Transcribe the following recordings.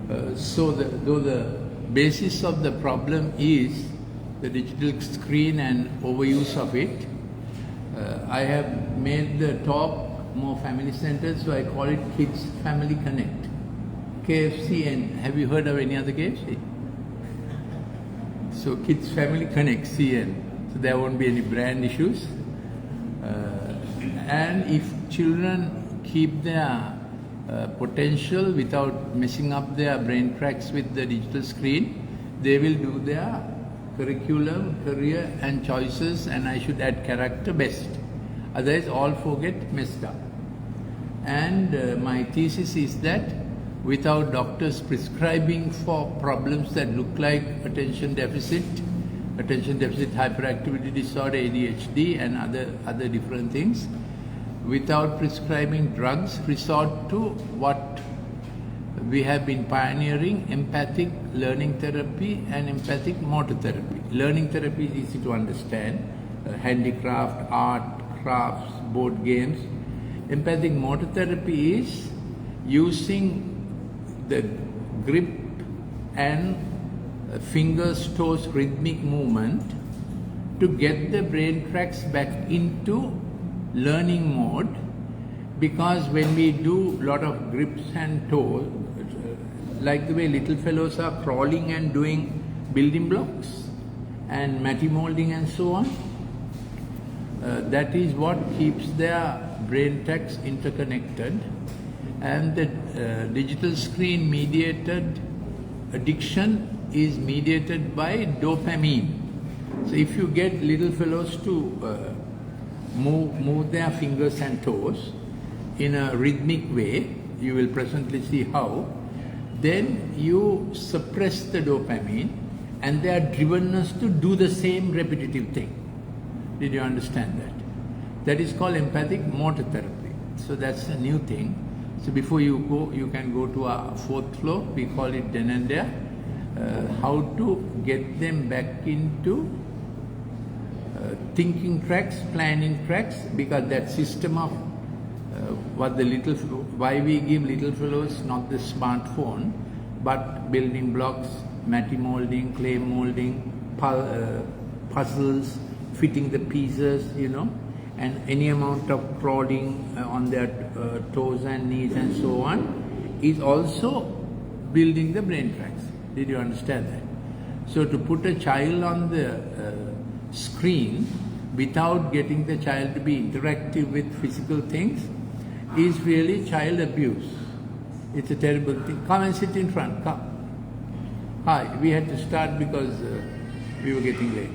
Though the basis of the problem is the digital screen and overuse of it, I have made the talk more family centered, so I call it Kids Family Connect. KFC, and have you heard of any other KFC? So Kids Family Connect, CN. So there won't be any brand issues. And if children keep their potential without messing up their brain tracks with the digital screen, they will do their curriculum, career and choices, and I should add character best. Otherwise all four get messed up. And my thesis is that without doctors prescribing for problems that look like attention deficit hyperactivity disorder, ADHD and other different things, without prescribing drugs, resort to what we have been pioneering, empathic learning therapy and empathic motor therapy. Learning therapy is easy to understand, handicraft, art, crafts, board games. Empathic motor therapy is using the grip and fingers, toes, rhythmic movement to get the brain tracks back into learning mode, because when we do a lot of grips and toes, like the way little fellows are crawling and doing building blocks and matty molding and so on, that is what keeps their brain tracks interconnected. And the digital screen mediated addiction is mediated by dopamine. So if you get little fellows to move their fingers and toes in a rhythmic way, you will presently see how, then you suppress the dopamine and their drivenness to do the same repetitive thing. Did you understand that? That is called empathic motor therapy. So that's a new thing. So before you go, you can go to our fourth floor, we call it then and there, how to get them back into thinking tracks, planning tracks, because that system of why we give little fellows not the smartphone, but building blocks, matty molding, clay molding, puzzles, fitting the pieces, and any amount of crawling on their toes and knees and so on, is also building the brain tracks. Did you understand that? So to put a child on the screen without getting the child to be interactive with physical things is really child abuse. It's a terrible thing. Come and sit in front, come. Hi, we had to start because we were getting late.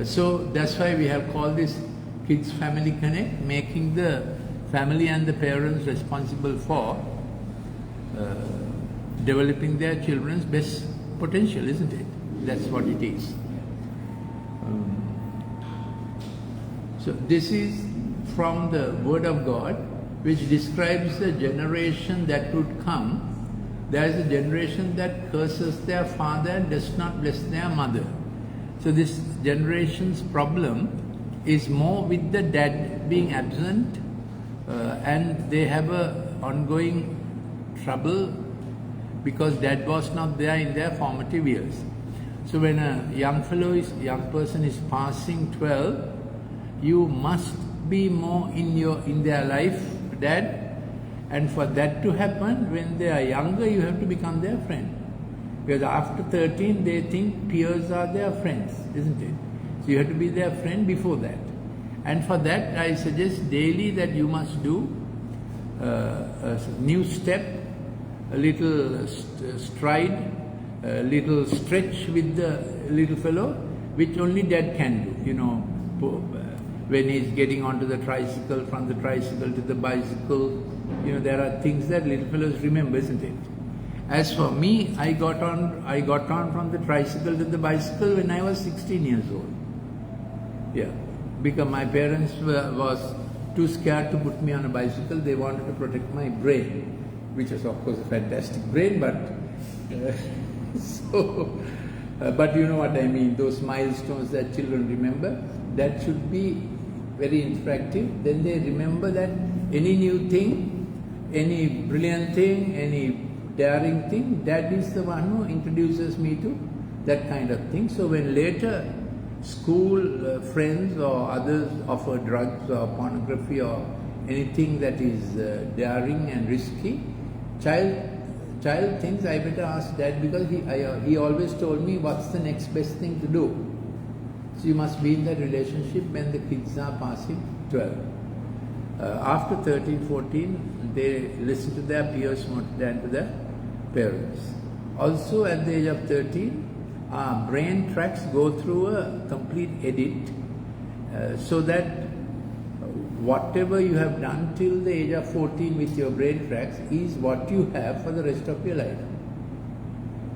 So that's why we have called this Kids Family Connect, making the family and the parents responsible for developing their children's best potential, isn't it? That's what it is. So this is from the Word of God, which describes the generation that would come. There is a generation that curses their father and does not bless their mother. So this generation's problem is more with the dad being absent, and they have a ongoing trouble because dad was not there in their formative years. So when a young person is passing 12, you must be more in their life, dad, and for that to happen, when they are younger, you have to become their friend. Because after 13, they think peers are their friends, isn't it? So you have to be their friend before that. And for that, I suggest daily that you must do a new step, a little stride, a little stretch with the little fellow, which only dad can do. When he's getting onto the tricycle, from the tricycle to the bicycle, there are things that little fellows remember, isn't it? As for me, I got on from the tricycle to the bicycle when I was 16 years old. Yeah, because my parents was too scared to put me on a bicycle. They wanted to protect my brain, which was of course a fantastic brain, but but you know what I mean, those milestones that children remember, that should be very interactive. Then they remember that any new thing any brilliant thing, any daring thing, Dad is the one who introduces me to that kind of thing. So when later school friends or others offer drugs or pornography or anything that is daring and risky, child thinks I better ask Dad, because he always told me what's the next best thing to do. So you must be in that relationship when the kids are passing 12. After 13, 14, they listen to their peers more than to their parents. Also at the age of 13, our brain tracks go through a complete edit, so that whatever you have done till the age of 14 with your brain tracks is what you have for the rest of your life.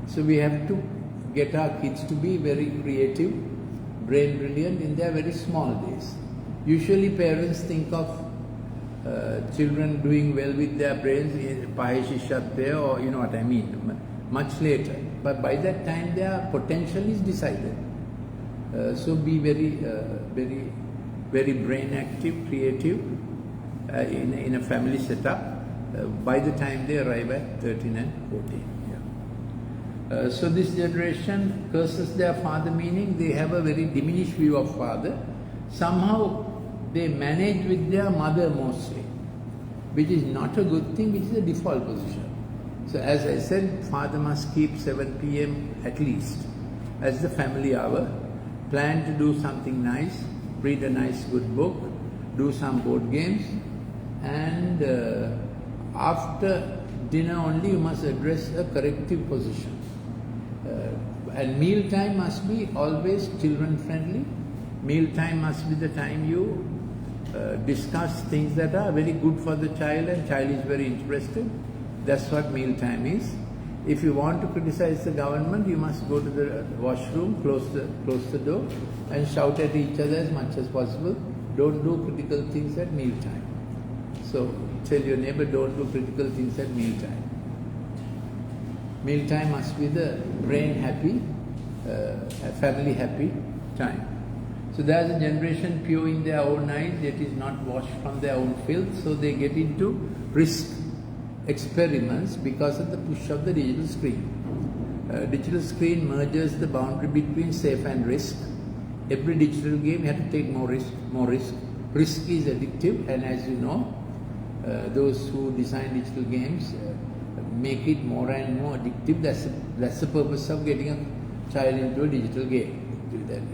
So we have to get our kids to be very creative, brain brilliant in their very small days. Usually parents think of children doing well with their brains, or you know what I mean, much later. But by that time their potential is decided. So be very brain active, creative in a family setup by the time they arrive at 13 and 14. Yeah. So this generation curses their father, meaning they have a very diminished view of father. Somehow they manage with their mother mostly, which is not a good thing, which is a default position. So as I said, father must keep 7 p.m. at least as the family hour, plan to do something nice, read a nice good book, do some board games, and after dinner only you must address a corrective position. And meal time must be always children friendly. Meal time must be the time you discuss things that are very good for the child and child is very interested. That's what meal time is. If you want to criticize the government, you must go to the washroom, close the door and shout at each other as much as possible. Don't do critical things at meal time. So tell your neighbor, don't do critical things at meal time. Meal time must be the brain happy, family happy time. So there's a generation pure in their own eyes, that is not washed from their own filth, so they get into risk experiments because of the push of the digital screen. Digital screen merges the boundary between safe and risk. Every digital game you have to take more risk, more risk. Risk is addictive, and as you know, those who design digital games make it more and more addictive. That's the purpose of getting a child into a digital game.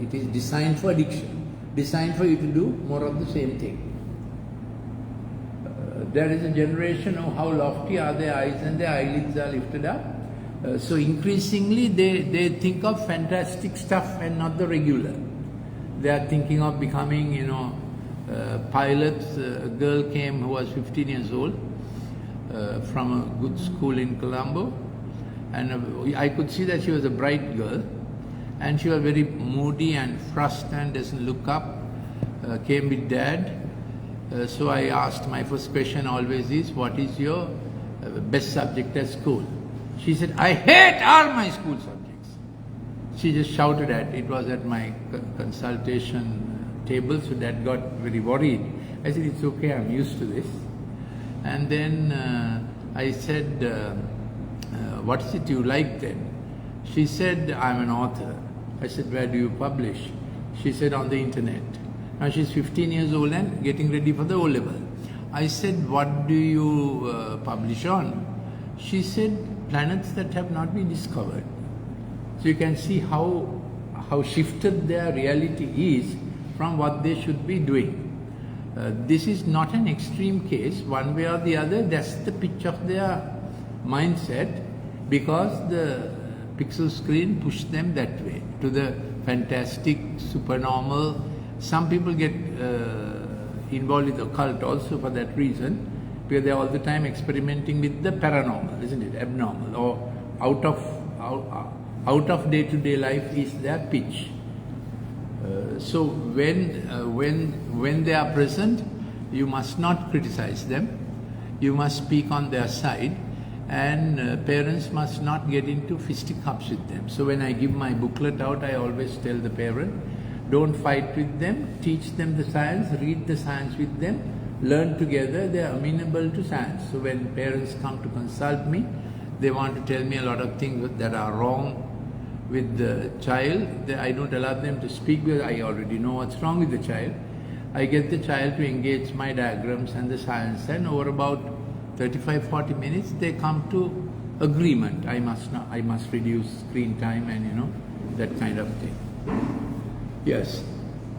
It is designed for addiction, designed for you to do more of the same thing. There is a generation of how lofty are their eyes and their eyelids are lifted up. So increasingly they think of fantastic stuff and not the regular. They are thinking of becoming, pilots. A girl came who was 15 years old from a good school in Colombo, and I could see that she was a bright girl, and she was very moody and frustrated and doesn't look up, came with Dad. So I asked, my first question always is, what is your best subject at school? She said, I hate all my school subjects. She just shouted at, it was at my consultation table, so Dad got very worried. I said, it's okay, I'm used to this. And then I said, what is it you like then? She said, I'm an author. I said, where do you publish? She said, on the internet. Now she's 15 years old and getting ready for the O-level. I said, what do you publish on? She said, planets that have not been discovered. So you can see how shifted their reality is from what they should be doing. This is not an extreme case, one way or the other. That's the pitch of their mindset, because the pixel screen pushed them that way, to the fantastic, supernormal. Some people get involved with occult also for that reason, because they're all the time experimenting with the paranormal, isn't it? Abnormal, or out of day-to-day life is their pitch. So when they are present, you must not criticize them. You must speak on their side, and parents must not get into fisticuffs with them. So when I give my booklet out, I always tell the parent, don't fight with them, teach them the science, read the science with them, learn together, they are amenable to science. So when parents come to consult me, they want to tell me a lot of things that are wrong with the child. I don't allow them to speak because I already know what's wrong with the child. I get the child to engage my diagrams and the science, and over about 35-40 minutes they come to agreement. I must reduce screen time and that kind of thing. Yes.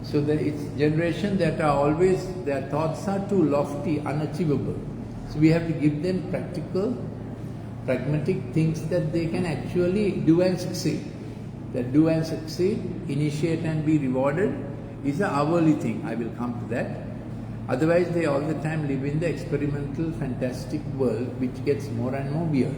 So it's generation that are always, their thoughts are too lofty, unachievable. So we have to give them practical, pragmatic things that they can actually do and succeed. That do and succeed, initiate and be rewarded is an hourly thing. I will come to that. Otherwise they all the time live in the experimental, fantastic world which gets more and more weird.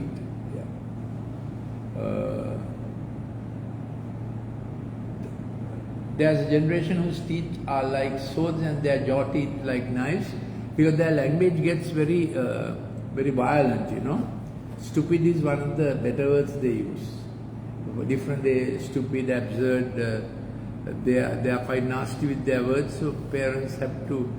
There's a generation whose teeth are like swords and their jaw teeth like knives, because their language gets very violent, Stupid is one of the better words they use. Stupid, absurd, they are quite nasty with their words, so parents have to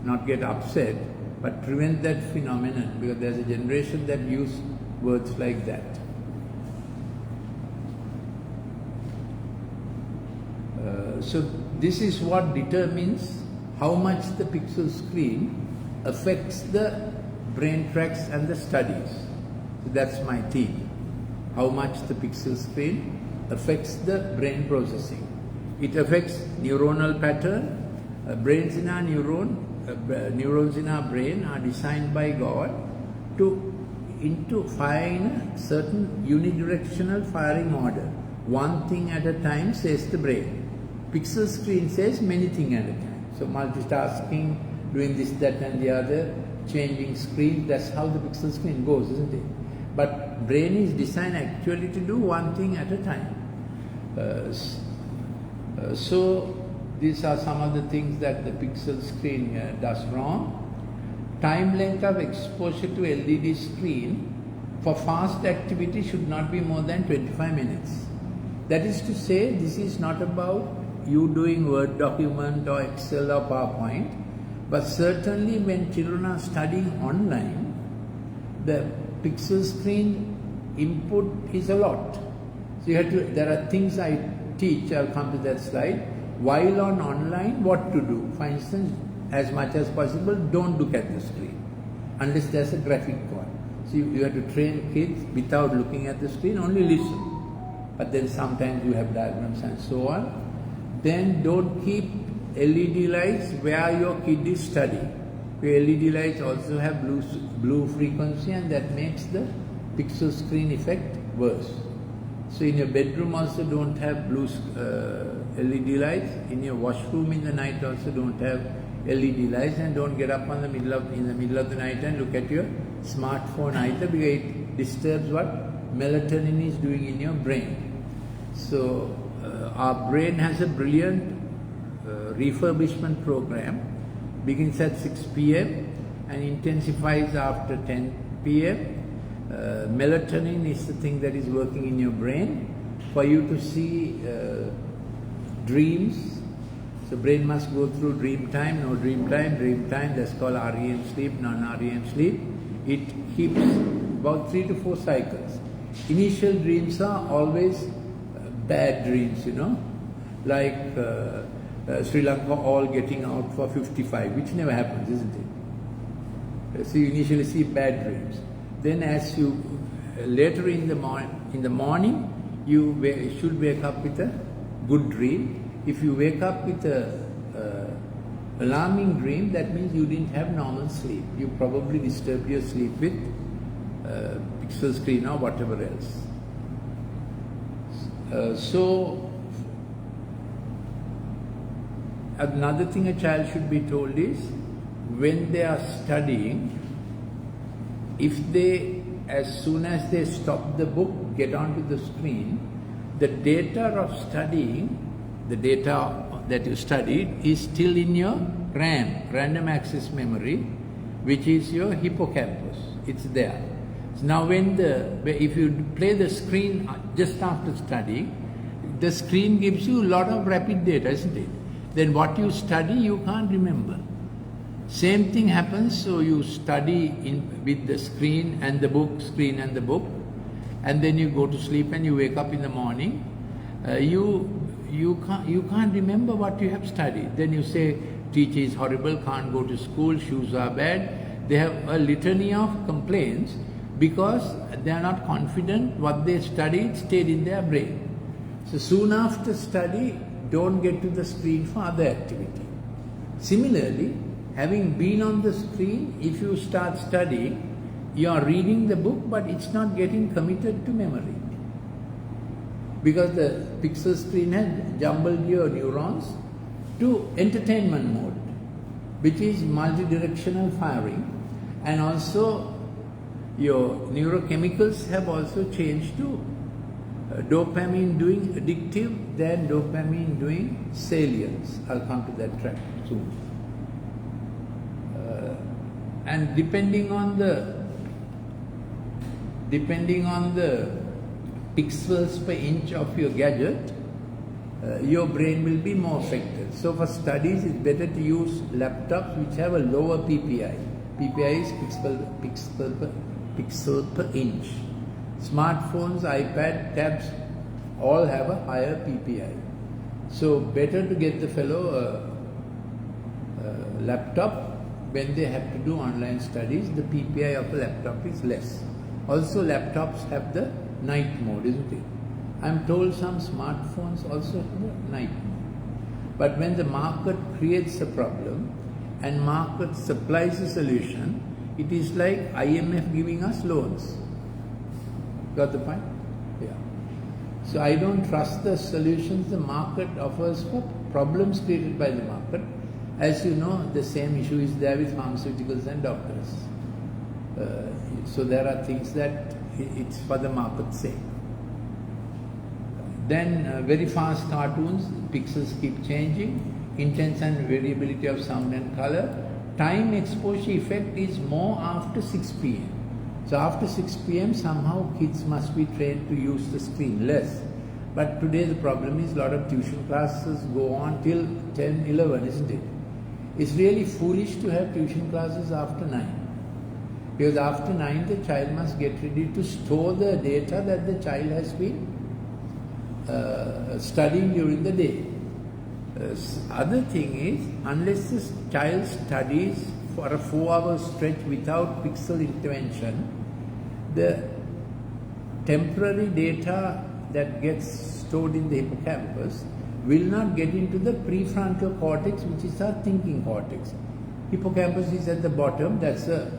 not get upset, but prevent that phenomenon, because there's a generation that use words like that. So this is what determines how much the pixel screen affects the brain tracts and the studies. So that's my theme. How much the pixel screen affects the brain processing. It affects neuronal pattern. Neurons in our brain are designed by God into firing certain unidirectional firing order. One thing at a time, says the brain. Pixel screen says many things at a time. So multitasking, doing this, that and the other, changing screen, that's how the pixel screen goes, isn't it? But brain is designed actually to do one thing at a time. So these are some of the things that the pixel screen does wrong. Time length of exposure to LED screen for fast activity should not be more than 25 minutes. That is to say, this is not about you doing Word document or Excel or PowerPoint, but certainly when children are studying online, the pixel screen input is a lot. So you have to, there are things I teach, I'll come to that slide. While on online, what to do? For instance, as much as possible, don't look at the screen unless there's a graphic one. So you have to train kids without looking at the screen, only listen. But then sometimes you have diagrams and so on. Then don't keep LED lights where your kid is studying. LED lights also have blue frequency, and that makes the pixel screen effect worse. So in your bedroom also don't have blue LED lights. In your washroom in the night also don't have LED lights, and don't get up in the middle of the night and look at your smartphone either, because it disturbs what melatonin is doing in your brain. So our brain has a brilliant refurbishment program, begins at 6 p.m. and intensifies after 10 p.m. Melatonin is the thing that is working in your brain for you to see dreams. So brain must go through dream time, no dream time, that's called REM sleep, non-REM sleep. It keeps about 3 to 4 cycles. Initial dreams are always bad dreams, like Sri Lanka all getting out for 55, which never happens, isn't it? So you initially see bad dreams. Then as you, later in the morning, you should wake up with a good dream. If you wake up with a alarming dream, that means you didn't have normal sleep. You probably disturbed your sleep with pixel screen or whatever else. So another thing a child should be told is, when they are studying, if they, as soon as they stop the book, get onto the screen, the data of studying, the data that you studied is still in your RAM, random access memory, which is your hippocampus. It's there. So now if you play the screen just after studying, the screen gives you a lot of rapid data, isn't it? Then what you study, you can't remember. Same thing happens, so you study with the screen and the book, and then you go to sleep and you wake up in the morning. You can't remember what you have studied. Then you say, teacher is horrible, can't go to school, shoes are bad. They have a litany of complaints because they are not confident what they studied stayed in their brain. So soon after study, don't get to the screen for other activity. Similarly, having been on the screen, if you start studying, you are reading the book, but it's not getting committed to memory. Because the pixel screen has jumbled your neurons to entertainment mode, which is multidirectional firing, and also your neurochemicals have also changed to dopamine doing addictive than dopamine doing salience. I'll come to that track soon. And depending on the pixels per inch of your gadget, your brain will be more affected. So for studies, it's better to use laptops which have a lower PPI. PPI is pixel per inch. Smartphones, iPad, tabs all have a higher PPI. So better to get the fellow a laptop when they have to do online studies. The PPI of a laptop is less. Also laptops have the night mode, isn't it? I'm told some smartphones also have a night mode. But when the market creates a problem and market supplies a solution, it is like IMF giving us loans. Got the point? Yeah. So I don't trust the solutions the market offers for problems created by the market. As you know, the same issue is there with pharmaceuticals and doctors. So there are things that it's for the market's sake. Then very fast cartoons, pixels keep changing, intense and variability of sound and color. Time exposure effect is more after 6 p.m. So after 6 p.m. somehow kids must be trained to use the screen less. But today the problem is a lot of tuition classes go on till 10, 11, isn't it? It's really foolish to have tuition classes after 9. Because after 9 the child must get ready to store the data that the child has been studying during the day. Other thing is, unless the child studies for a 4-hour stretch without pixel intervention, the temporary data that gets stored in the hippocampus will not get into the prefrontal cortex, which is our thinking cortex. Hippocampus is at the bottom, that's a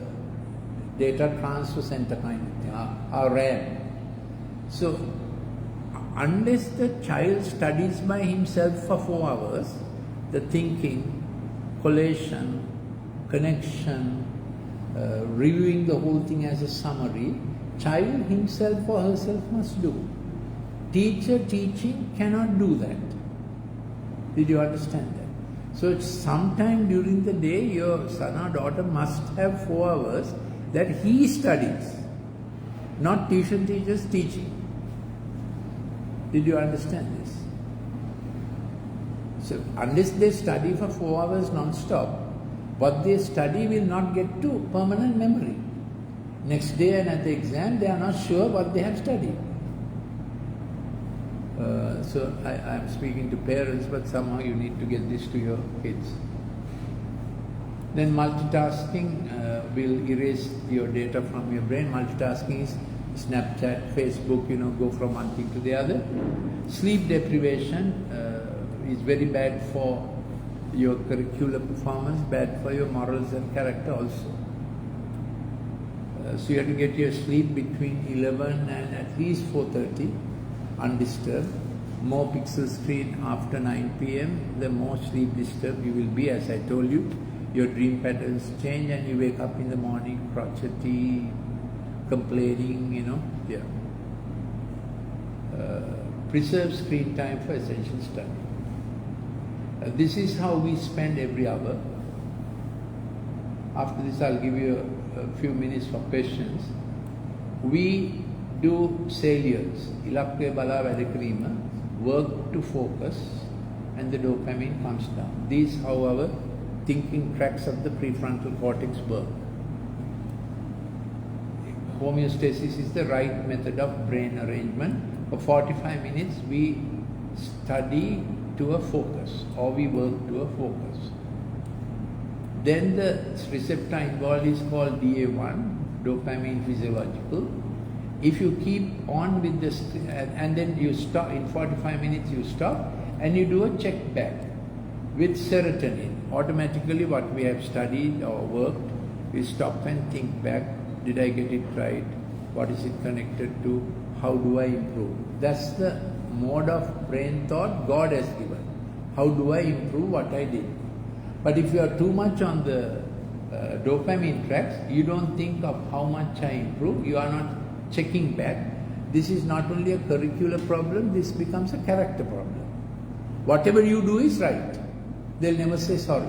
data transfer center kind of thing, our RAM. So unless the child studies by himself for 4 hours, the thinking, collation, connection, reviewing the whole thing as a summary, child himself or herself must do. Teacher teaching cannot do that. Did you understand that? So sometime during the day your son or daughter must have 4 hours that he studies, not tuition teachers teaching. Did you understand this? So unless they study for 4 hours non-stop, what they study will not get to permanent memory. Next day and at the exam, they are not sure what they have studied. So I am speaking to parents, but somehow you need to get this to your kids. Then multitasking will erase your data from your brain. Multitasking is Snapchat, Facebook, go from one thing to the other. Sleep deprivation is very bad for your curricular performance, bad for your morals and character also. So you have to get your sleep between 11 and at least 4:30, undisturbed. More pixel screen after 9 p.m., the more sleep disturbed you will be. As I told you, your dream patterns change and you wake up in the morning crotchety, complaining, Preserve screen time for essential study. This is how we spend every hour. After this, I'll give you a few minutes for questions. We do salience, ilakya bala වැඩ කිරීම, work to focus, and the dopamine comes down. These, however, thinking tracts of the prefrontal cortex work. Homeostasis is the right method of brain arrangement. For 45 minutes we study to a focus, or we work to a focus. Then the receptor involved is called DA1, dopamine physiological. If you keep on with this, and then you stop, in 45 minutes you stop, and you do a check back with serotonin. Automatically what we have studied or worked, we stop and think back, did I get it right? What is it connected to? How do I improve? That's the mode of brain thought God has given. How do I improve what I did? But if you are too much on the dopamine tracks, you don't think of how much I improve, you are not checking back. This is not only a curricular problem, this becomes a character problem. Whatever you do is right. They'll never say sorry.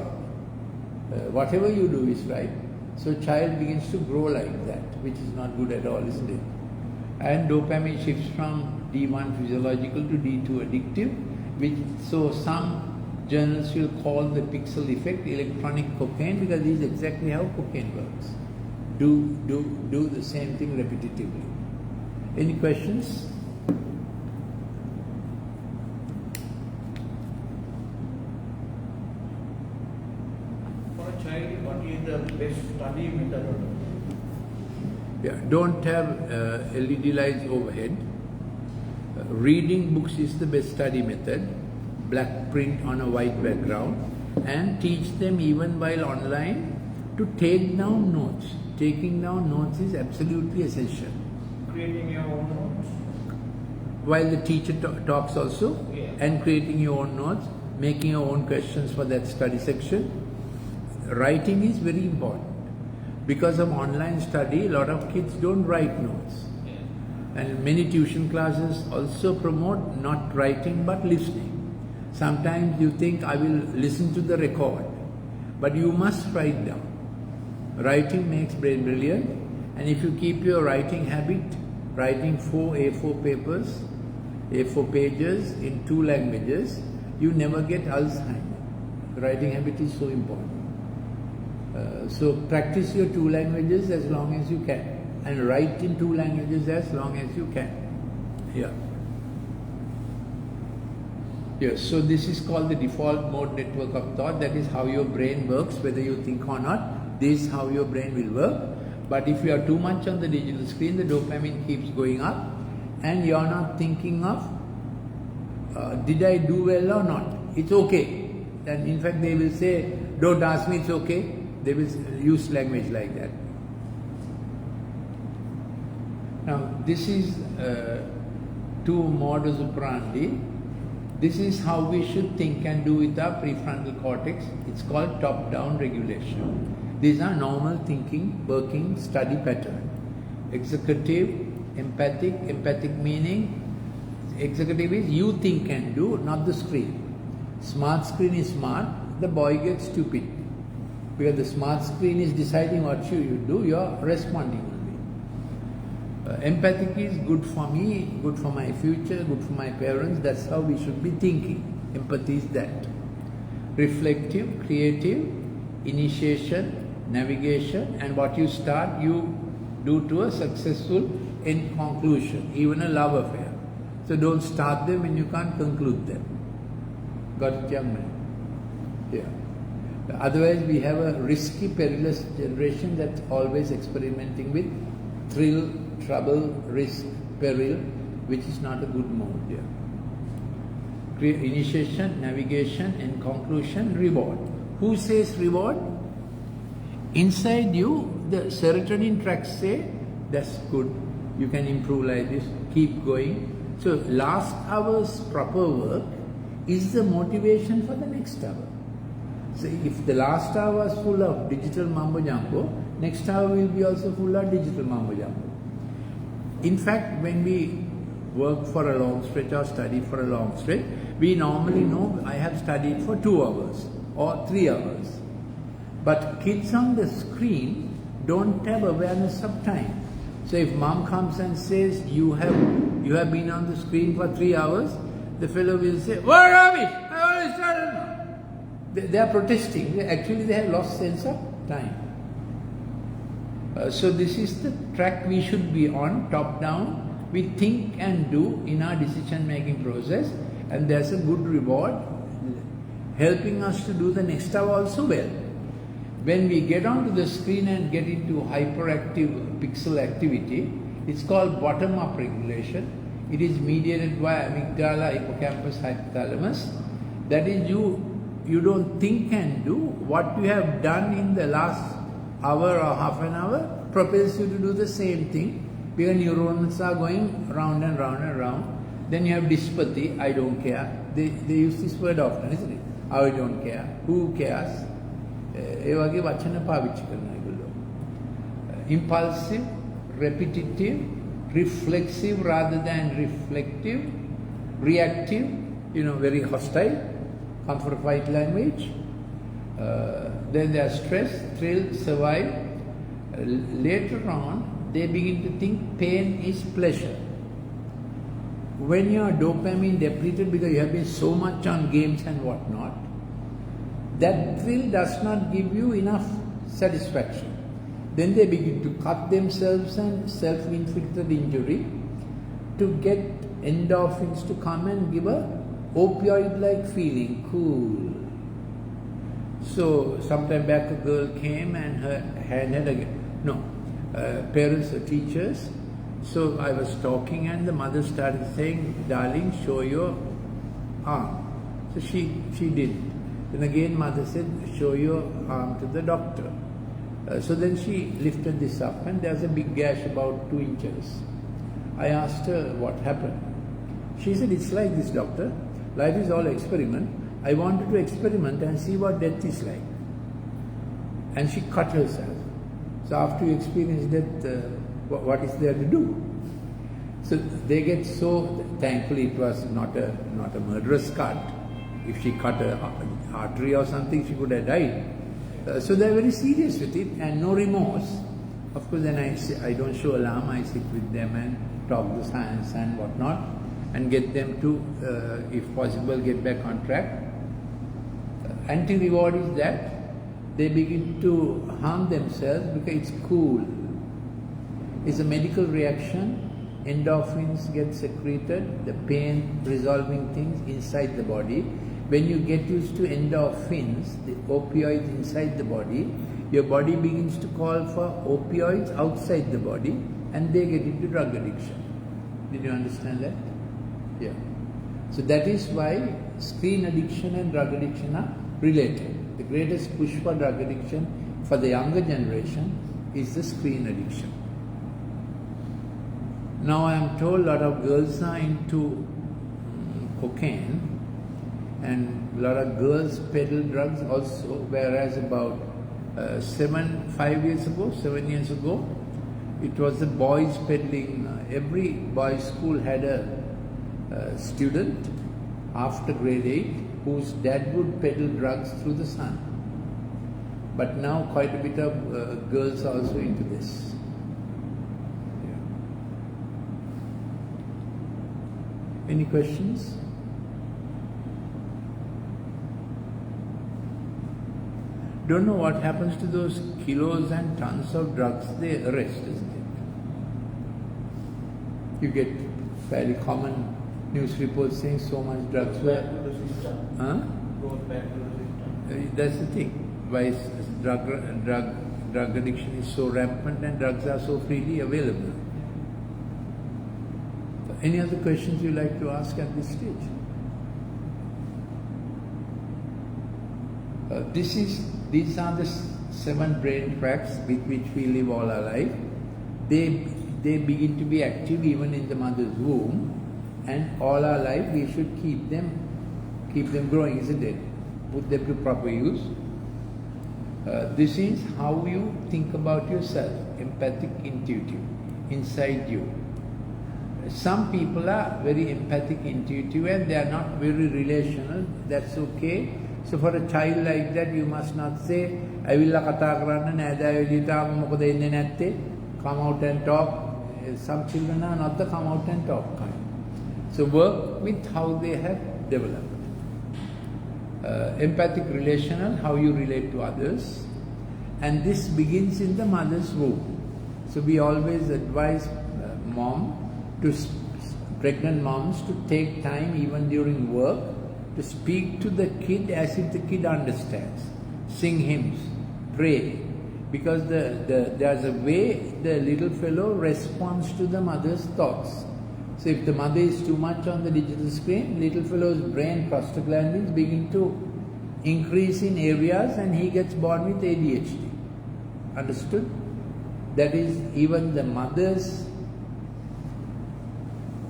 Whatever you do is right. So child begins to grow like that, which is not good at all, isn't it? And dopamine shifts from D1 physiological to D2 addictive, so some journals will call the pixel effect electronic cocaine, because this is exactly how cocaine works. Do the same thing repetitively. Any questions? For a child, what is the best study method? Yeah, don't have LED lights overhead. Reading books is the best study method. Black print on a white background, and teach them even while online to take down notes. Taking down notes is absolutely essential. Creating your own notes? While the teacher talks also, yeah. And creating your own notes, making your own questions for that study section. Writing is very important. Because of online study, a lot of kids don't write notes. Yeah. And many tuition classes also promote not writing but listening. Sometimes you think, I will listen to the record, but you must write down. Writing makes brain brilliant, and if you keep your writing habit, writing 4 A4 papers, A4 pages in 2 languages, you never get Alzheimer. Writing habit is so important. So practice your 2 languages as long as you can, and write in 2 languages as long as you can. Yeah. Yes, so this is called the default mode network of thought. That is how your brain works, whether you think or not. This is how your brain will work. But if you are too much on the digital screen, the dopamine keeps going up, and you are not thinking of, did I do well or not? It's okay. And in fact, they will say, don't ask me, it's okay. They will use language like that. Now, this is 2 modus operandi. This is how we should think and do with our prefrontal cortex. It's called top-down regulation. These are normal thinking, working, study pattern. Executive, empathic meaning, executive is you think and do, not the screen. Smart screen is smart, the boy gets stupid. Because the smart screen is deciding what you do, you are responding only. Empathic is good for me, good for my future, good for my parents. That's how we should be thinking. Empathy is that. Reflective, creative, initiation, navigation, and what you start, you do to a successful end conclusion, even a love affair. So don't start them when you can't conclude them. Got it, young man? Yeah. Otherwise, we have a risky, perilous generation that's always experimenting with thrill, trouble, risk, peril, which is not a good mode. Yeah. Initiation, navigation, and conclusion, reward. Who says reward? Inside you, the serotonin tracks say, that's good, you can improve like this, keep going. So last hour's proper work is the motivation for the next hour. So if the last hour was full of digital mambo jumbo, next hour will be also full of digital mambo jumbo. In fact, when we work for a long stretch or study for a long stretch, we normally know I have studied for 2 hours or 3 hours. But kids on the screen don't have awareness of time. So if mom comes and says, you have been on the screen for 3 hours, the fellow will say, what rubbish, I only started now. They are protesting. Actually, they have lost sense of time. So this is the track we should be on, top down. We think and do in our decision-making process, and there's a good reward helping us to do the next hour also well. When we get onto the screen and get into hyperactive pixel activity, it's called bottom-up regulation. It is mediated by amygdala, hippocampus, hypothalamus. That is, you don't think and do. What you have done in the last hour or half an hour propels you to do the same thing, because neurons are going round and round and round. Then you have dispathy, I don't care. They use this word often, isn't it? I don't care. Who cares? Impulsive, repetitive, reflexive rather than reflective, reactive, very hostile, come for a fight language. Then they are stressed, thrilled, survive. Later on, they begin to think pain is pleasure. When you are dopamine depleted because you have been so much on games and whatnot, that thrill does not give you enough satisfaction. Then they begin to cut themselves and self-inflicted injury to get endorphins to come and give a opioid-like feeling, cool. So sometime back a girl came and her hand had parents or teachers. So I was talking and the mother started saying, darling, show your arm. So she did. Then again mother said, show your arm to the doctor. So then she lifted this up and there's a big gash about 2 inches. I asked her what happened. She said, it's like this, doctor. Life is all experiment. I wanted to experiment and see what death is like. And she cut herself. So after you experience death, what is there to do? So they get so, thankfully it was not a murderous cut. If she cut an artery or something, she could have died. So they're very serious with it and no remorse. Of course, then I don't show alarm, I sit with them and talk the science and whatnot and get them to, if possible, get back on track. Anti-reward is that they begin to harm themselves because it's cool. It's a medical reaction. Endorphins get secreted, the pain resolving things inside the body. When you get used to endorphins, the opioids inside the body, your body begins to call for opioids outside the body and they get into drug addiction. Did you understand that? Yeah. So that is why screen addiction and drug addiction are related. The greatest push for drug addiction for the younger generation is the screen addiction. Now I am told a lot of girls are into cocaine and a lot of girls peddle drugs also, whereas about 7 years ago, it was the boys peddling. Every boys' school had a student after grade 8 whose dad would peddle drugs through the sun. But now quite a bit of girls are also into this. Yeah. Any questions? Don't know what happens to those kilos and tons of drugs they arrest, isn't it? You get fairly common news reports saying so much drugs were... Goes back to the system. That's the thing. Why drug addiction is so rampant and drugs are so freely available. Any other questions you like to ask at this stage? These are the 7 brain tracts with which we live all our life. They begin to be active even in the mother's womb, and all our life we should keep them growing, isn't it? Put them to proper use. This is how you think about yourself, empathic, intuitive, inside you. Some people are very empathic, intuitive, and they are not very relational. That's okay. So for a child like that, you must not say, "Avilla katha karanna nēdāya eliyata mokada enne natte." Come out and talk. Some children are not the come out and talk kind. So work with how they have developed. empathic relational, how you relate to others, and this begins in the mother's womb. So we always advise pregnant moms to take time even during work to speak to the kid as if the kid understands. Sing hymns, pray, because there's a way the little fellow responds to the mother's thoughts. So if the mother is too much on the digital screen, little fellow's brain prostaglandins begin to increase in areas and he gets born with ADHD. Understood? That is, even the mother's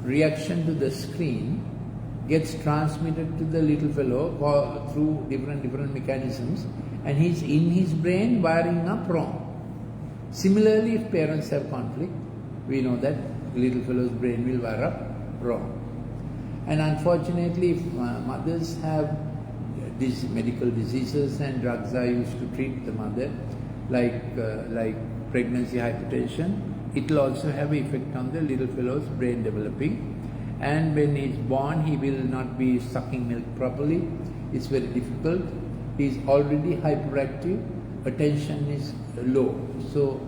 reaction to the screen gets transmitted to the little fellow through different mechanisms, and he's in his brain wiring up wrong. Similarly, if parents have conflict, we know that little fellow's brain will wire up wrong. And unfortunately, if mothers have these medical diseases and drugs are used to treat the mother, like pregnancy hypertension, it will also have an effect on the little fellow's brain developing. And when he's born, he will not be sucking milk properly. It's very difficult. He's already hyperactive. Attention is low. So,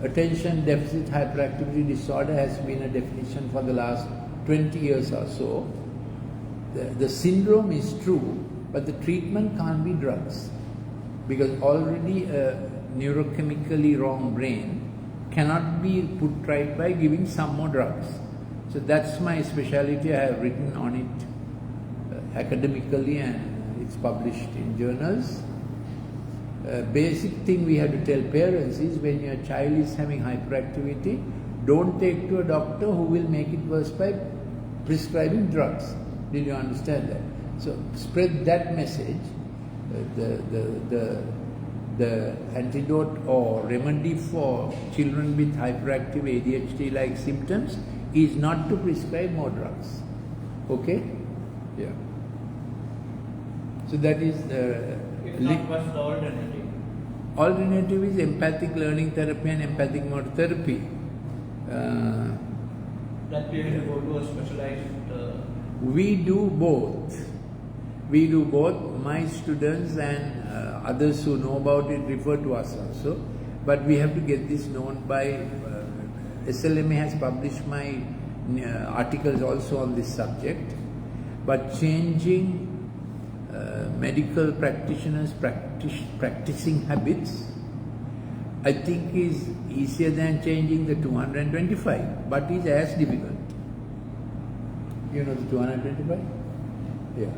attention deficit hyperactivity disorder has been a definition for the last 20 years or so. The syndrome is true, but the treatment can't be drugs, because already a neurochemically wrong brain cannot be put right by giving some more drugs. So that's my specialty. I have written on it academically, and it's published in journals. Basic thing we have to tell parents is, when your child is having hyperactivity, don't take to a doctor who will make it worse by prescribing drugs. Did you understand that? So spread that message. The antidote or remedy for children with hyperactive ADHD-like symptoms is not to prescribe more drugs. Okay? Yeah. So that is the... If not, what's the alternative? Alternative is empathic learning therapy and empathic motor therapy. That we have to go to a specialized... We do both. We do both. My students and others who know about it refer to us also. But we have to get this known by... SLMA has published my articles also on this subject. But changing medical practitioners' practicing habits, I think, is easier than changing the 225, but is as difficult. You know the 225? Yeah.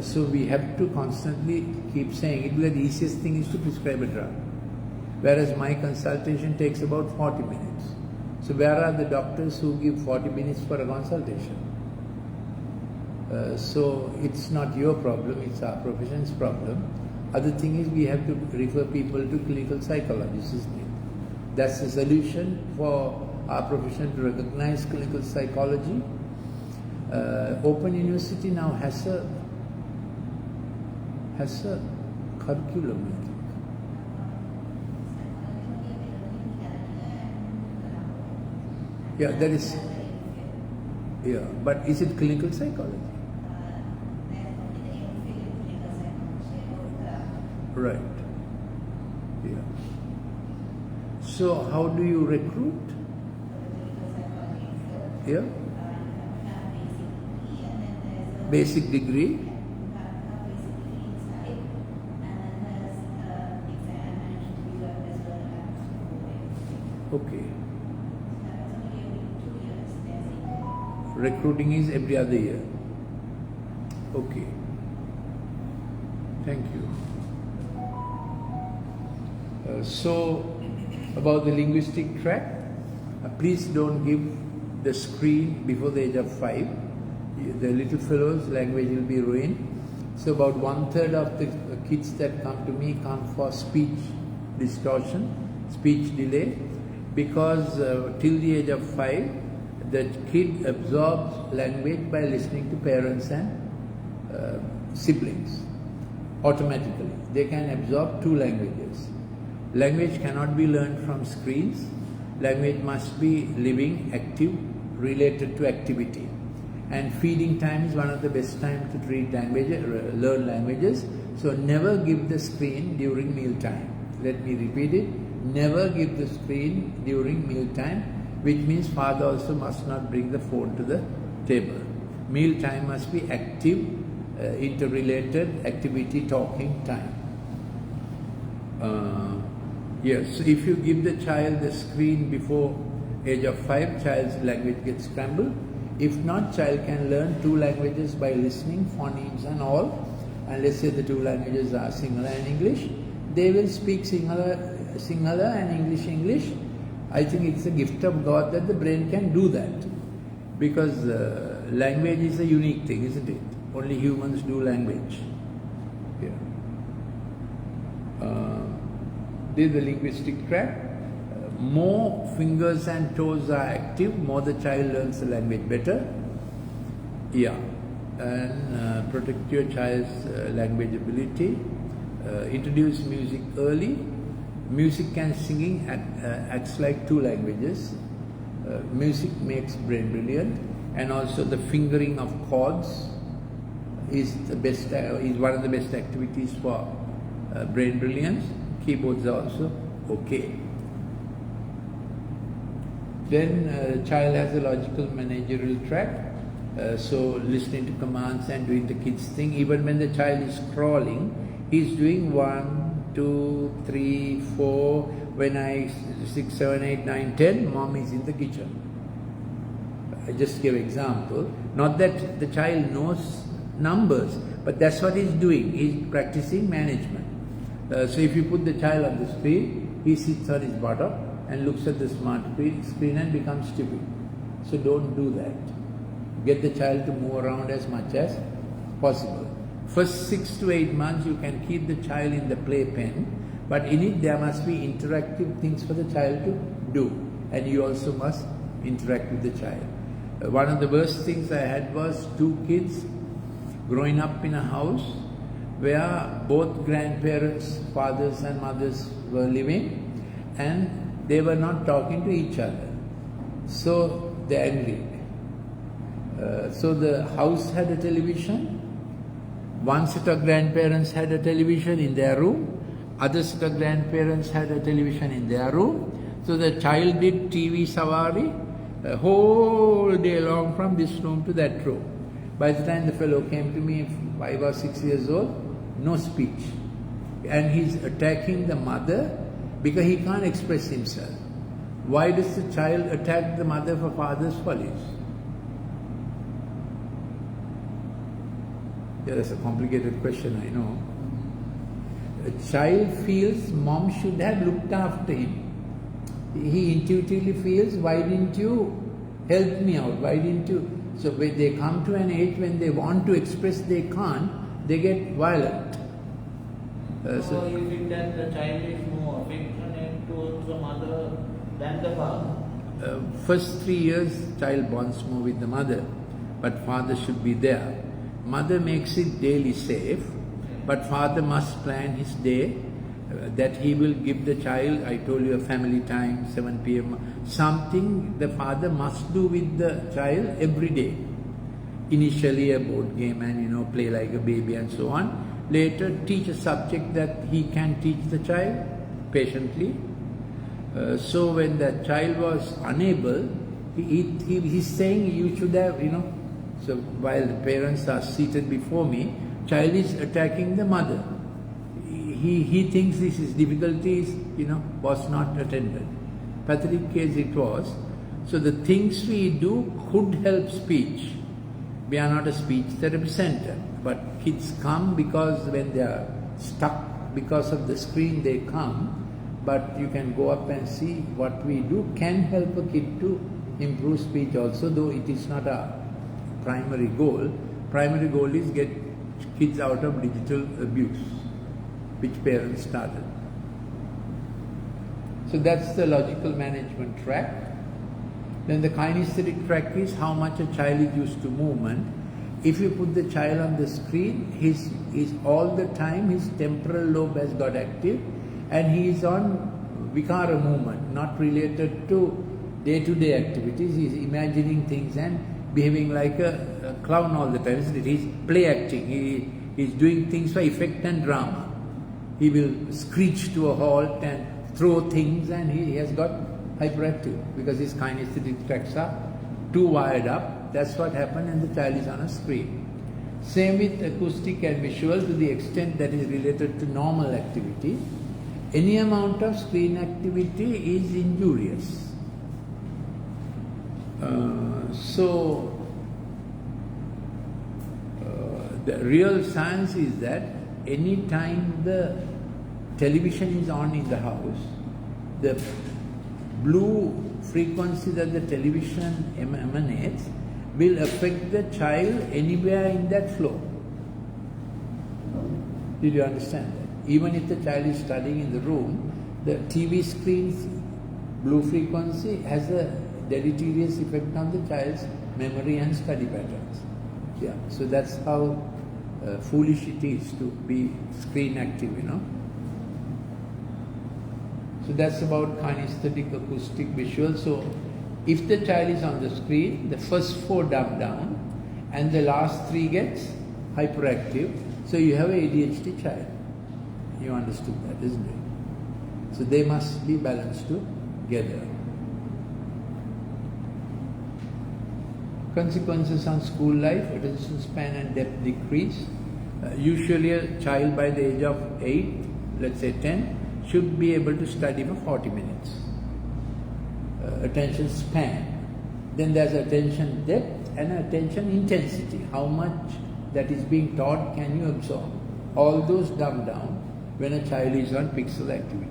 So we have to constantly keep saying it. The easiest thing is to prescribe a drug, whereas my consultation takes about 40 minutes. So where are the doctors who give 40 minutes for a consultation? So it's not your problem, it's our profession's problem. Other thing is, we have to refer people to clinical psychologists, isn't it? That's the solution for our profession, to recognize clinical psychology. Open University now has a curriculum, I think. Yeah, there is. Yeah, but is it clinical psychology? Right. Yeah. So how do you recruit? Yeah. Basic degree. Okay. Recruiting is every other year. Okay. Thank you. So, about the linguistic track, please don't give the screen before the age of 5. The little fellow's language will be ruined. So about 1/3 of the kids that come to me come for speech distortion, speech delay, because till the age of 5, the kid absorbs language by listening to parents and siblings automatically. They can absorb 2 languages. Language cannot be learned from screens. Language must be living, active, related to activity. And feeding time is one of the best times to learn languages. So never give the screen during meal time. Let me repeat it. Never give the screen during meal time, which means father also must not bring the phone to the table. Meal time must be active, interrelated activity, talking time. Yes, so if you give the child the screen before age of 5, child's language gets scrambled. If not, child can learn 2 languages by listening, phonemes and all. And let's say the 2 languages are Sinhala and English. They will speak Sinhala and English. I think it's a gift of God that the brain can do that. Because language is a unique thing, isn't it? Only humans do language. Yeah. This is the linguistic track. More fingers and toes are active, more the child learns the language better. Yeah. And protect your child's language ability. Introduce music early. Music and singing acts like 2 languages. Music makes brain brilliant, and also the fingering of chords is one of the best activities for brain brilliance. Keyboards are also okay. Then child has a logical managerial track. So listening to commands and doing the kids thing. Even when the child is crawling, he's doing 1, 2, 3, 4. When 6, 7, 8, 9, 10, mom is in the kitchen. I just give example. Not that the child knows numbers, but that's what he's doing. He's practicing management. So if you put the child on the screen, he sits on his buttock and looks at the smart screen and becomes stupid. So don't do that. Get the child to move around as much as possible. First 6 to 8 months you can keep the child in the playpen, but in it there must be interactive things for the child to do, and you also must interact with the child. One of the worst things I had was 2 kids growing up in a house where both grandparents, fathers and mothers were living, and they were not talking to each other. So they're angry. So the house had a television. One set of grandparents had a television in their room. Other set of grandparents had a television in their room. So the child did TV safari whole day long from this room to that room. By the time the fellow came to me, 5 or 6 years old, no speech. And he's attacking the mother because he can't express himself. Why does the child attack the mother for father's follies? Yeah, that's a complicated question, I know. A child feels mom should have looked after him. He intuitively feels, why didn't you help me out? Why didn't you? So when they come to an age when they want to express, they can't, they get violent. So you think that the child is more affectionate towards the mother than the father? First 3 years, child bonds more with the mother, but father should be there. Mother makes it daily safe, but father must plan his day that he will give the child, I told you, a family time, 7 p.m. Something the father must do with the child every day. Initially a board game and play like a baby and so on. Later teach a subject that he can teach the child patiently. So when the child was unable, he's saying you should have, so while the parents are seated before me, child is attacking the mother. He thinks this is difficulties, was not attended. Pathetic case it was. So the things we do could help speech. We are not a speech therapy center, but kids come because when they are stuck because of the screen they come, but you can go up and see what we do can help a kid to improve speech also, though it is not a primary goal. Primary goal is get kids out of digital abuse, which parents started. So that's the logical management track. Then the kinesthetic track is how much a child is used to movement. If you put the child on the screen, he's all the time his temporal lobe has got active and he is on vikara movement, not related to day-to-day activities. He is imagining things and behaving like a clown all the time, isn't it? He's play acting. He's doing things for effect and drama. He will screech to a halt and throw things, and he has got hyperactive because his kinesthetic tracts are too wired up. That's what happened, and the child is on a screen. Same with acoustic and visual to the extent that is related to normal activity. Any amount of screen activity is injurious. The real science is that any time the television is on in the house, the blue frequency that the television emanates will affect the child anywhere in that flow. Did you understand that? Even if the child is studying in the room, the TV screen's blue frequency has a deleterious effect on the child's memory and study patterns. Yeah, so that's how foolish it is to be screen active, you know. So that's about kinesthetic, acoustic, visual. So if the child is on the screen, the first 4 dumb down and the last 3 gets hyperactive. So you have an ADHD child. You understood that, isn't it? So they must be balanced together. Consequences on school life: attention span and depth decrease. Usually a child by the age of 8, let's say 10, should be able to study for 40 minutes. Attention span. Then there's attention depth and attention intensity. How much that is being taught can you absorb? All those dumb down when a child is on pixel activity.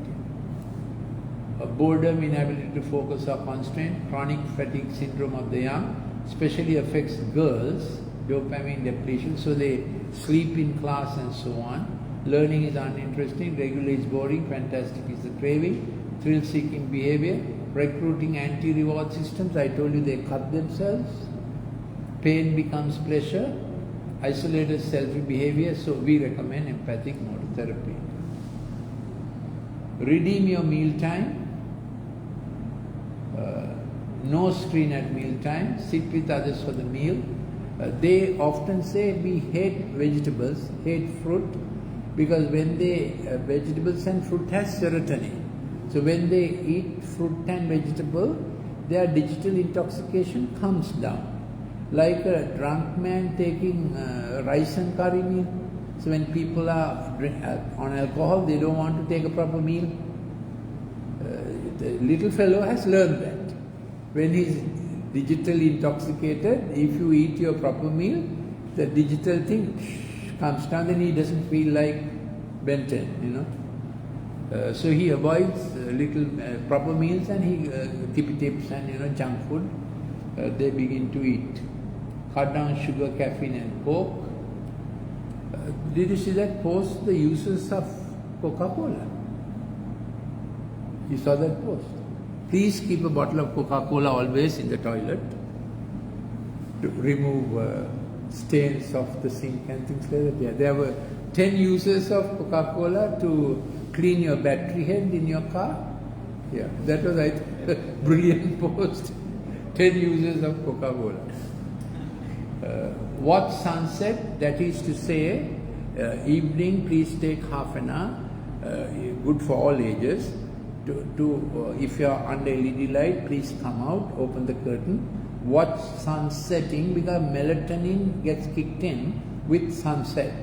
Boredom, inability to focus or constraint, chronic fatigue syndrome of the young, especially affects girls, dopamine depletion, so they sleep in class and so on. Learning is uninteresting, regular is boring, fantastic is the craving, thrill-seeking behavior, recruiting anti-reward systems, I told you they cut themselves, pain becomes pleasure, isolated selfie behavior, so we recommend empathic motor therapy. Redeem your meal time. No screen at meal time, sit with others for the meal. They often say we hate vegetables, hate fruit, because when they, vegetables and fruit has serotonin. So when they eat fruit and vegetable, their digital intoxication comes down. Like a drunk man taking rice and curry meal. So when people are on alcohol, they don't want to take a proper meal. The little fellow has learned that. When he's digitally intoxicated, if you eat your proper meal, the digital thing comes down, then he doesn't feel like Ben 10, you know. So he avoids little proper meals, and he tippy tips and junk food. They begin to eat. Cut down sugar, caffeine, and coke. Did you see that post? The uses of Coca-Cola. You saw that post? Please keep a bottle of Coca-Cola always in the toilet to remove stains of the sink and things like that. Yeah, there were 10 uses of Coca-Cola to clean your battery head in your car. Yeah, that was a brilliant post. 10 uses of Coca-Cola. Watch sunset, that is to say, evening, please take half an hour, good for all ages. If you are under LED light, please come out, open the curtain, watch sun setting, because melatonin gets kicked in with sunset.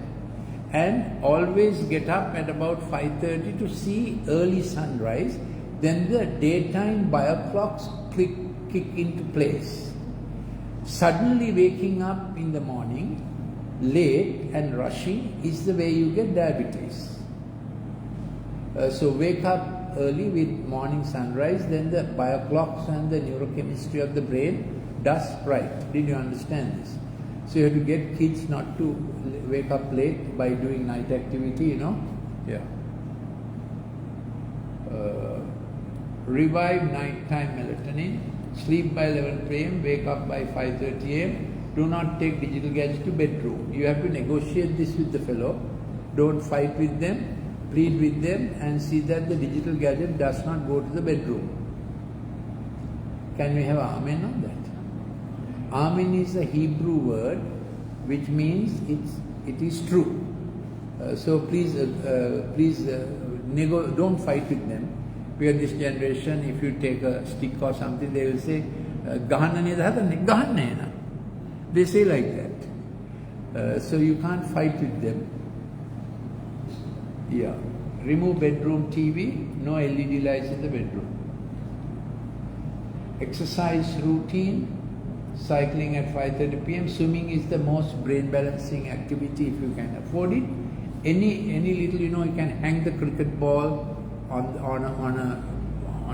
And always get up at about 5:30 to see early sunrise, then the daytime bioclocks kick into place. Suddenly waking up in the morning, late and rushing, is the way you get diabetes. So wake up early with morning sunrise, then the bioclocks and the neurochemistry of the brain does right. Did you understand this? So you have to get kids not to wake up late by doing night activity, you know. Yeah. Revive nighttime melatonin. Sleep by 11 p.m., wake up by 5:30 a.m. Do not take digital gadgets to bedroom. You have to negotiate this with the fellow. Don't fight with them, plead with them, and see that the digital gadget does not go to the bedroom. Can we have amen on that? Amen is a Hebrew word which means it is true. So please don't fight with them. Because this generation, if you take a stick or something, they will say, they say like that. So you can't fight with them. Yeah. Remove bedroom TV, no LED lights in the bedroom. Exercise routine, cycling at 5:30 p.m. Swimming is the most brain balancing activity if you can afford it. Any little, you can hang the cricket ball on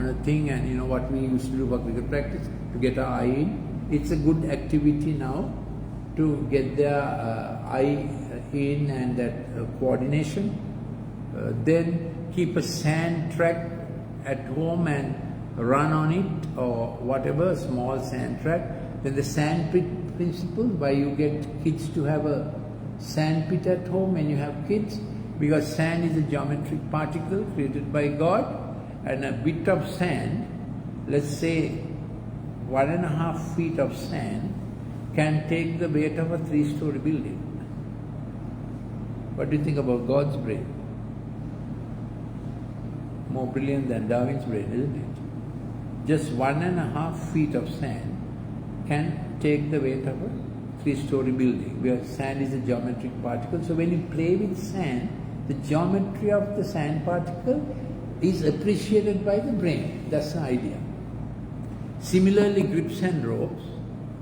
a thing, and what we used to do for cricket practice to get our eye in. It's a good activity now to get their eye in and that coordination. Then keep a sand track at home and run on it, or whatever, small sand track. Then the sand pit principle, why you get kids to have a sand pit at home when you have kids, because sand is a geometric particle created by God, and a bit of sand, let's say 1.5 feet of sand, can take the weight of a 3-story building. What do you think about God's brain? More brilliant than Darwin's brain, isn't it? Just 1.5 feet of sand can take the weight of a 3-story building, where sand is a geometric particle. So when you play with sand, the geometry of the sand particle is appreciated by the brain. That's the idea. Similarly, grips and ropes.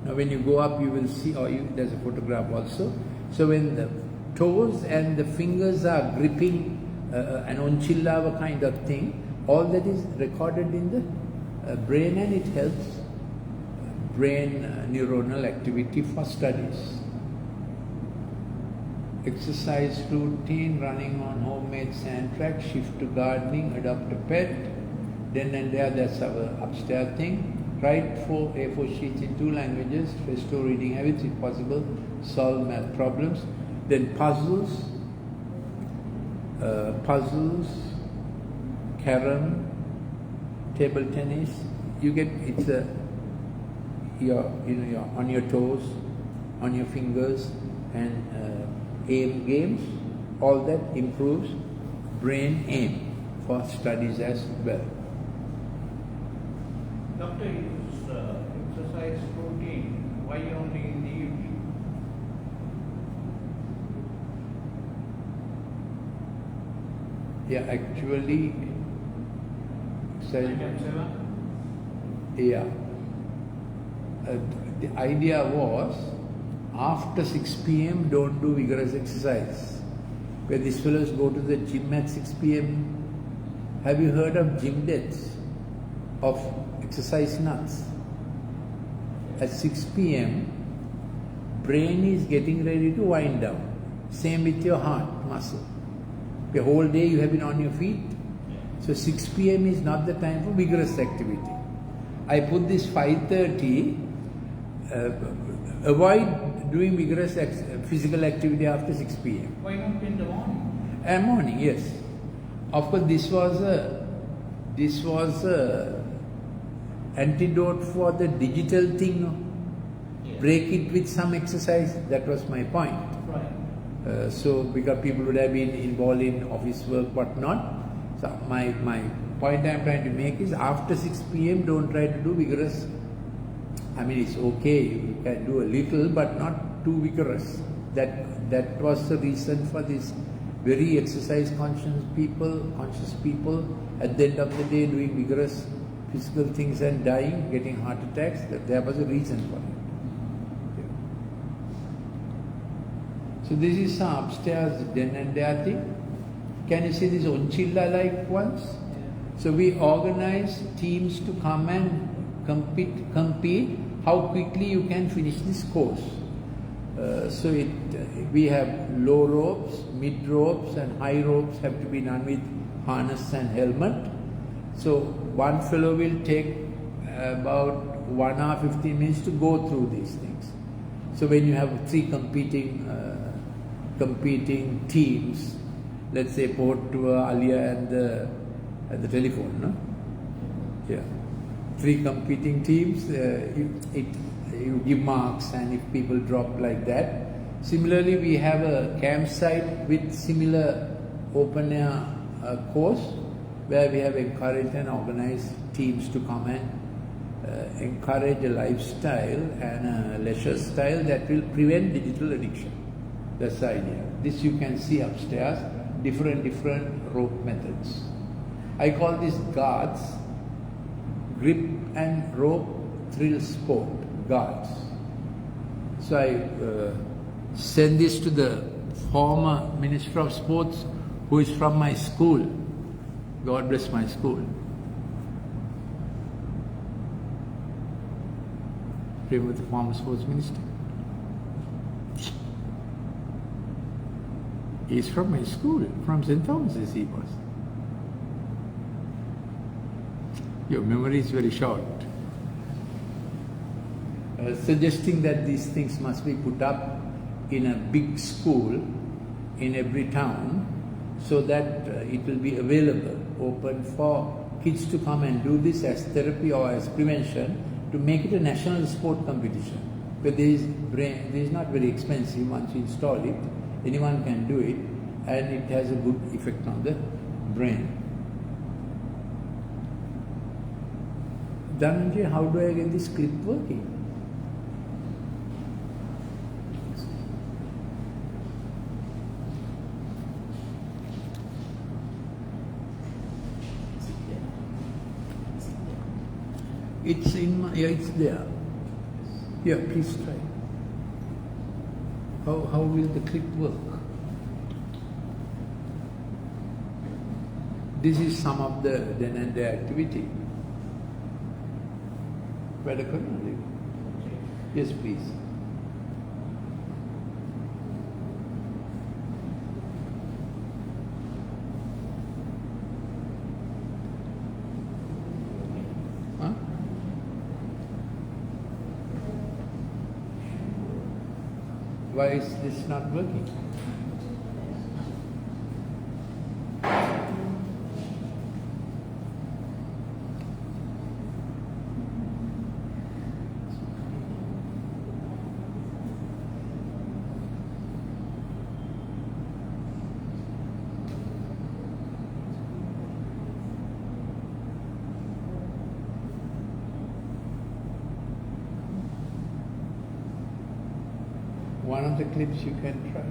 Now when you go up, you will see, there's a photograph also. So when the toes and the fingers are gripping an onchillava kind of thing, all that is recorded in the brain, and it helps brain neuronal activity for studies. Exercise routine, running on homemade sand track, shift to gardening, adopt a pet. Then and there, that's our upstairs thing. Write 4 A4 sheets in 2 languages, restore reading habits if possible, solve math problems. Then puzzles, carom, table tennis. You get, you're on your toes, on your fingers, and aim games. All that improves brain aim for studies as well. Doctor, exercise routine, why only in the evening? Yeah, actually, the idea was after 6 p.m. don't do vigorous exercise. Where these fellows go to the gym at 6 p.m. Have you heard of gym deaths? Of exercise nuts? At 6 p.m. brain is getting ready to wind down. Same with your heart muscle. The whole day you have been on your feet. So 6 p.m. is not the time for vigorous activity. I put this 5:30. Avoid doing vigorous physical activity after 6 p.m. Why not in the morning? Morning, yes. Of course, this was a antidote for the digital thing. No? Yes. Break it with some exercise. That was my point. Right. So because people would have been involved in office work, whatnot. So my point I'm trying to make is after 6 p.m. don't try to do vigorous. I mean, it's okay, you can do a little, but not too vigorous. That was the reason for this very exercise conscious people at the end of the day doing vigorous physical things and dying, getting heart attacks. There was a reason for it. Okay. So this is some upstairs den and there thing. Can you see these onchilla-like ones? So we organize teams to come and compete how quickly you can finish this course. So we have low ropes, mid ropes, and high ropes have to be done with harness and helmet. So one fellow will take about 1 hour 15 minutes to go through these things. So when you have 3 competing teams, let's say Port Tour, Alia and the telephone, no? Yeah. 3 competing teams, you give marks, and if people drop like that. Similarly, we have a campsite with similar open air course where we have encouraged and organized teams to come and encourage a lifestyle and a leisure style that will prevent digital addiction. That's the idea. This you can see upstairs, different rope methods. I call this guards, grip and rope thrill sport, guards. So I send this to the former Minister of Sports, who is from my school. God bless my school. Pray with the former sports minister. He is from my school, from St. Thomas's he was. Your memory is very short. Suggesting that these things must be put up in a big school in every town so that it will be available, open for kids to come and do this as therapy or as prevention, to make it a national sport competition. But this is not very expensive. Once you install it, anyone can do it, and it has a good effect on the brain. Dhananjay, how do I get this clip working? It's in my, yeah, it's there. Yeah, please try. How will the clip work? This is some of the then and there activity. Yes, please. Huh? Why is this not working? One of the clips you can try.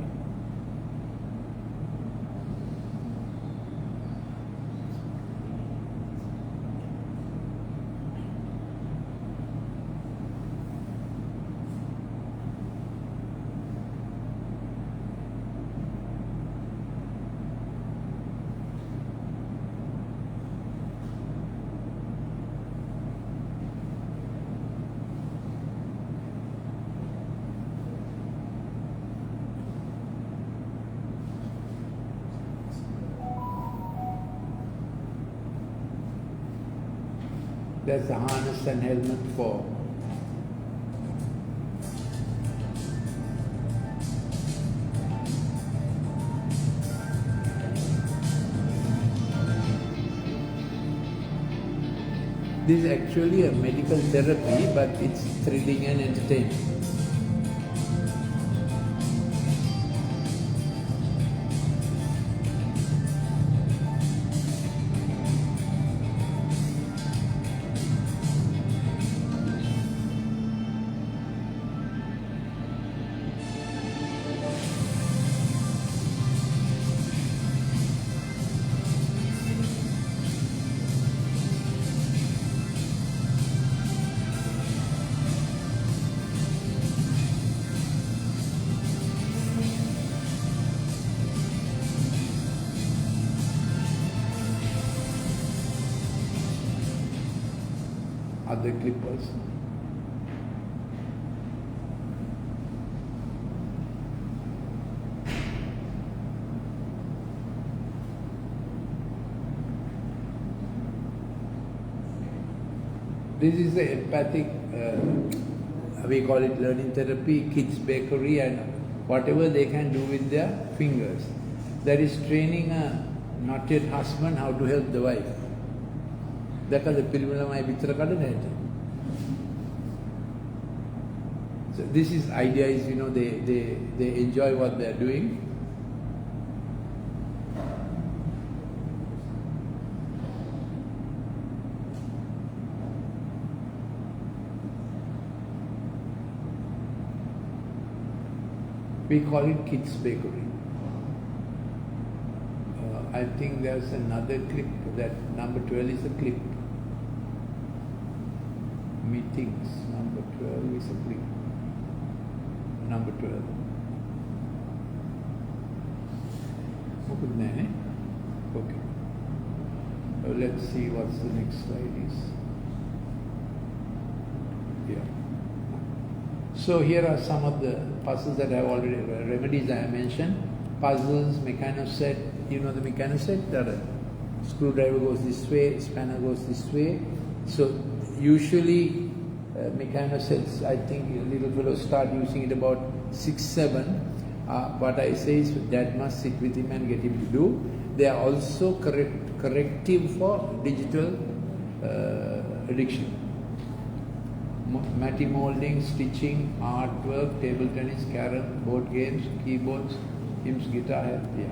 There's a harness and helmet for this is actually a medical therapy, but it's thrilling and entertaining. Other clippers. This is the empathic, we call it learning therapy, kids bakery and whatever they can do with their fingers. That is training a not yet husband how to help the wife. දැකද පිළිම ළමයි විතර කඩන හැටි. So this is idea is, you know, they enjoy what they're doing. We call it Kids Bakery. I think there's another clip, that number 12 is a clip. Meetings, number 12 is a clip. Number 12. Open there, eh? Okay. Let's see what's the next slide is. Yeah. So here are some of the puzzles that I have already, remedies I have mentioned. Puzzles, mechanoset, you know the mechanoset, the screwdriver goes this way, spanner goes this way. So usually mechanosets, I think little fellows start using it about 6, 7. What I say is dad must sit with him and get him to do. They are also corrective for digital addiction. Matty molding, stitching, artwork, table tennis, carom, board games, keyboards, hymns, guitar, yeah.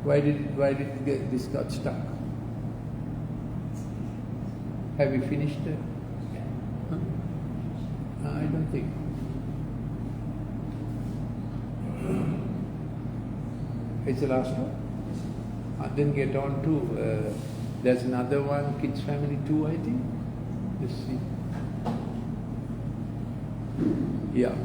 Why did this got stuck? Have you finished it? Huh? I don't think. It's the last one? Then get on to, there's another one, Kids Family 2, I think. Let's see. Yeah.